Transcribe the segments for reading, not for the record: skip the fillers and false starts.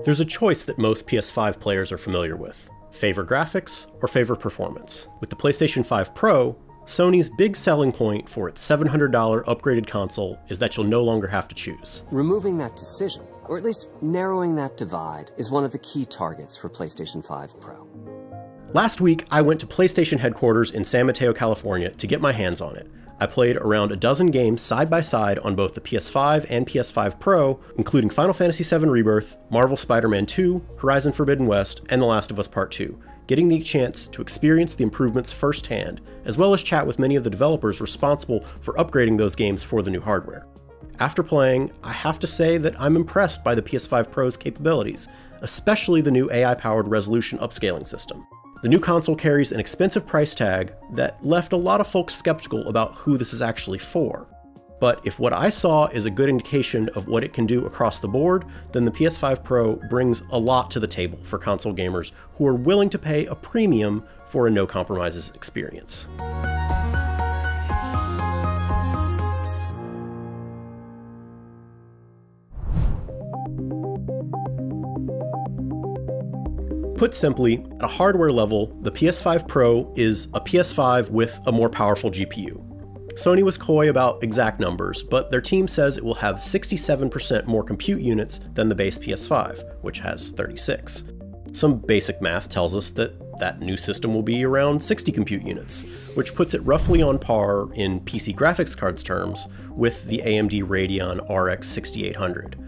There's a choice that most PS5 players are familiar with: favor graphics or favor performance. With the PlayStation 5 Pro, Sony's big selling point for its $700 upgraded console is that you'll no longer have to choose. Removing that decision, or at least narrowing that divide, is one of the key targets for PlayStation 5 Pro. Last week, I went to PlayStation headquarters in San Mateo, California to get my hands on it. I played around a dozen games side by side on both the PS5 and PS5 Pro, including Final Fantasy VII Rebirth, Marvel Spider-Man 2, Horizon Forbidden West, and The Last of Us Part 2, getting the chance to experience the improvements firsthand, as well as chat with many of the developers responsible for upgrading those games for the new hardware. After playing, I have to say that I'm impressed by the PS5 Pro's capabilities, especially the new AI-powered resolution upscaling system. The new console carries an expensive price tag that left a lot of folks skeptical about who this is actually for. But if what I saw is a good indication of what it can do across the board, then the PS5 Pro brings a lot to the table for console gamers who are willing to pay a premium for a no-compromises experience. Put simply, at a hardware level, the PS5 Pro is a PS5 with a more powerful GPU. Sony was coy about exact numbers, but their team says it will have 67% more compute units than the base PS5, which has 36. Some basic math tells us that that new system will be around 60 compute units, which puts it roughly on par in PC graphics cards terms with the AMD Radeon RX 6800.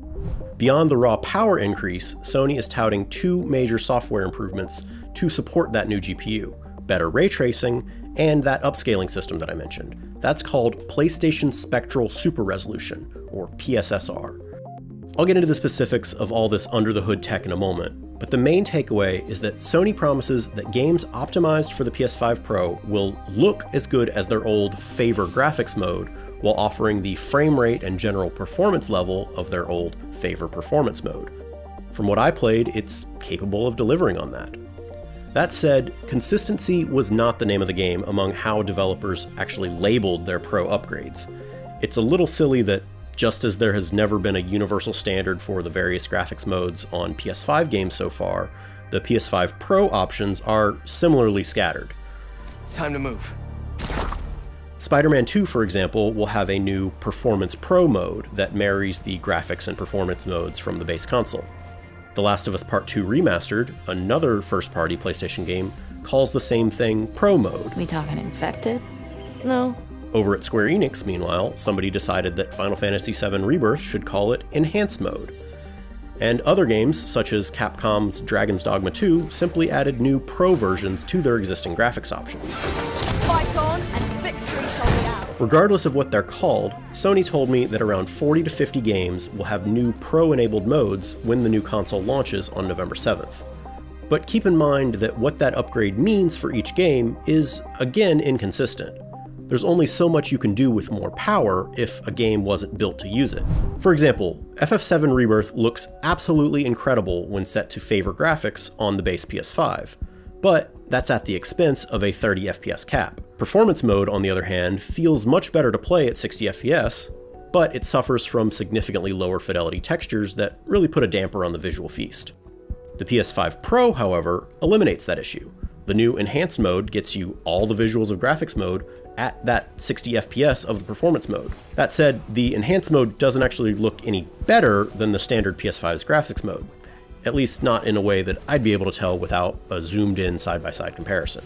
Beyond the raw power increase, Sony is touting two major software improvements to support that new GPU: better ray tracing and that upscaling system that I mentioned. That's called PlayStation Spectral Super Resolution, or PSSR. I'll get into the specifics of all this under-the-hood tech in a moment, but the main takeaway is that Sony promises that games optimized for the PS5 Pro will look as good as their old favor graphics mode, while offering the frame rate and general performance level of their old favor performance mode. From what I played, it's capable of delivering on that. That said, consistency was not the name of the game among how developers actually labeled their Pro upgrades. It's a little silly that just as there has never been a universal standard for the various graphics modes on PS5 games so far, the PS5 Pro options are similarly scattered. Time to move. Spider-Man 2, for example, will have a new Performance Pro mode that marries the graphics and performance modes from the base console. The Last of Us Part 2 Remastered, another first-party PlayStation game, calls the same thing Pro mode. We talking infected? No. Over at Square Enix, meanwhile, somebody decided that Final Fantasy VII Rebirth should call it Enhanced mode. And other games, such as Capcom's Dragon's Dogma 2, simply added new Pro versions to their existing graphics options. Fight on, and victory shall be ours. Regardless of what they're called, Sony told me that around 40 to 50 games will have new Pro-enabled modes when the new console launches on November 7th. But keep in mind that what that upgrade means for each game is, again, inconsistent. There's only so much you can do with more power if a game wasn't built to use it. For example, FF7 Rebirth looks absolutely incredible when set to favor graphics on the base PS5, but that's at the expense of a 30 FPS cap. Performance mode, on the other hand, feels much better to play at 60 FPS, but it suffers from significantly lower fidelity textures that really put a damper on the visual feast. The PS5 Pro, however, eliminates that issue. The new Enhanced mode gets you all the visuals of graphics mode at that 60 FPS of the performance mode. That said, the Enhanced mode doesn't actually look any better than the standard PS5's graphics mode, at least not in a way that I'd be able to tell without a zoomed-in side-by-side comparison.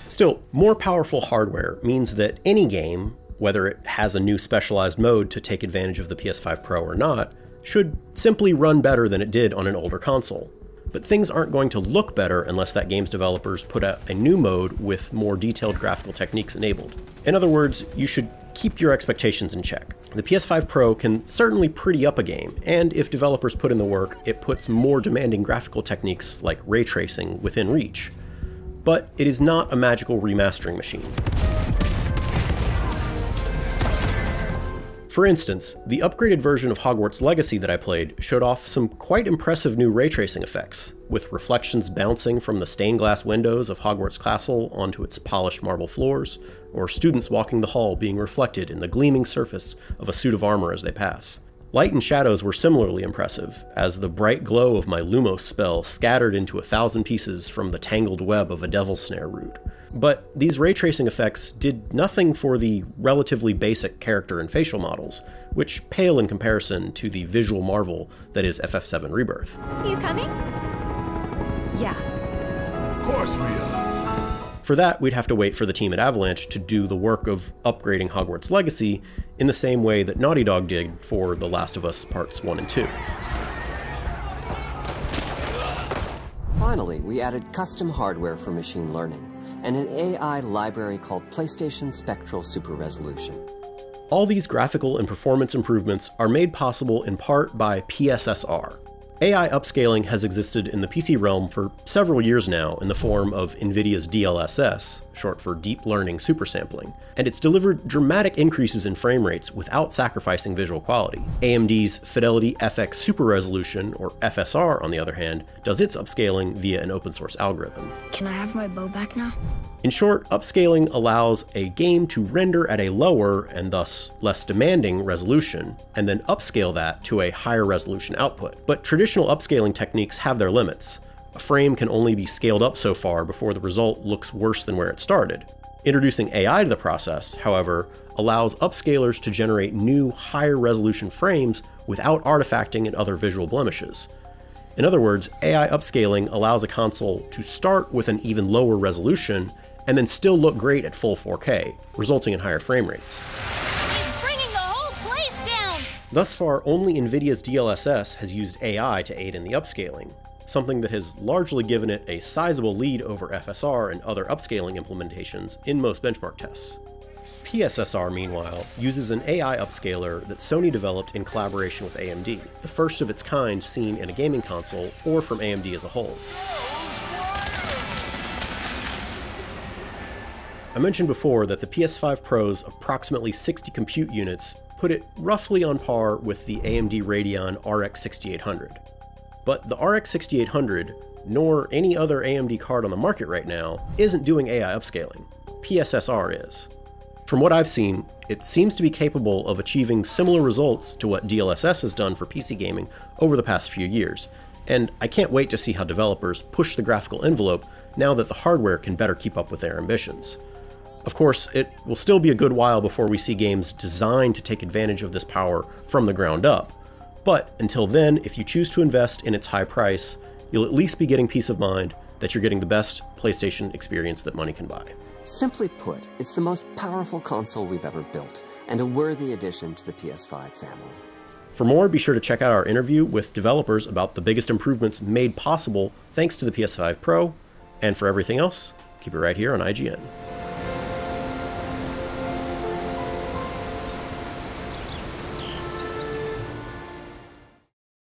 Still, more powerful hardware means that any game, whether it has a new specialized mode to take advantage of the PS5 Pro or not, should simply run better than it did on an older console. But things aren't going to look better unless that game's developers put out a new mode with more detailed graphical techniques enabled. In other words, you should keep your expectations in check. The PS5 Pro can certainly pretty up a game, and if developers put in the work, it puts more demanding graphical techniques like ray tracing within reach. But it is not a magical remastering machine. For instance, the upgraded version of Hogwarts Legacy that I played showed off some quite impressive new ray tracing effects, with reflections bouncing from the stained glass windows of Hogwarts Castle onto its polished marble floors, or students walking the hall being reflected in the gleaming surface of a suit of armor as they pass. Light and shadows were similarly impressive, as the bright glow of my Lumos spell scattered into 1,000 pieces from the tangled web of a devil's snare root. But these ray tracing effects did nothing for the relatively basic character and facial models, which pale in comparison to the visual marvel that is FF7 Rebirth. You coming? Yeah. Of course we are. For that, we'd have to wait for the team at Avalanche to do the work of upgrading Hogwarts Legacy in the same way that Naughty Dog did for The Last of Us Parts 1 and 2. Finally, we added custom hardware for machine learning and an AI library called PlayStation Spectral Super Resolution. All these graphical and performance improvements are made possible in part by PSSR. AI upscaling has existed in the PC realm for several years now in the form of NVIDIA's DLSS, short for Deep Learning Supersampling, and it's delivered dramatic increases in frame rates without sacrificing visual quality. AMD's Fidelity FX Super Resolution, or FSR on the other hand, does its upscaling via an open source algorithm. Can I have my bow back now? In short, upscaling allows a game to render at a lower, and thus less demanding, resolution, and then upscale that to a higher resolution output. But traditional upscaling techniques have their limits. A frame can only be scaled up so far before the result looks worse than where it started. Introducing AI to the process, however, allows upscalers to generate new, higher resolution frames without artifacting and other visual blemishes. In other words, AI upscaling allows a console to start with an even lower resolution and then still look great at full 4K, resulting in higher frame rates. He's bringing the whole place down! Thus far, only NVIDIA's DLSS has used AI to aid in the upscaling, something that has largely given it a sizable lead over FSR and other upscaling implementations in most benchmark tests. PSSR, meanwhile, uses an AI upscaler that Sony developed in collaboration with AMD, the first of its kind seen in a gaming console or from AMD as a whole. I mentioned before that the PS5 Pro's approximately 60 compute units put it roughly on par with the AMD Radeon RX 6800. But the RX 6800, nor any other AMD card on the market right now, isn't doing AI upscaling. PSSR is. From what I've seen, it seems to be capable of achieving similar results to what DLSS has done for PC gaming over the past few years, and I can't wait to see how developers push the graphical envelope now that the hardware can better keep up with their ambitions. Of course, it will still be a good while before we see games designed to take advantage of this power from the ground up, but until then, if you choose to invest in its high price, you'll at least be getting peace of mind that you're getting the best PlayStation experience that money can buy. Simply put, it's the most powerful console we've ever built, and a worthy addition to the PS5 family. For more, be sure to check out our interview with developers about the biggest improvements made possible thanks to the PS5 Pro, and for everything else, keep it right here on IGN.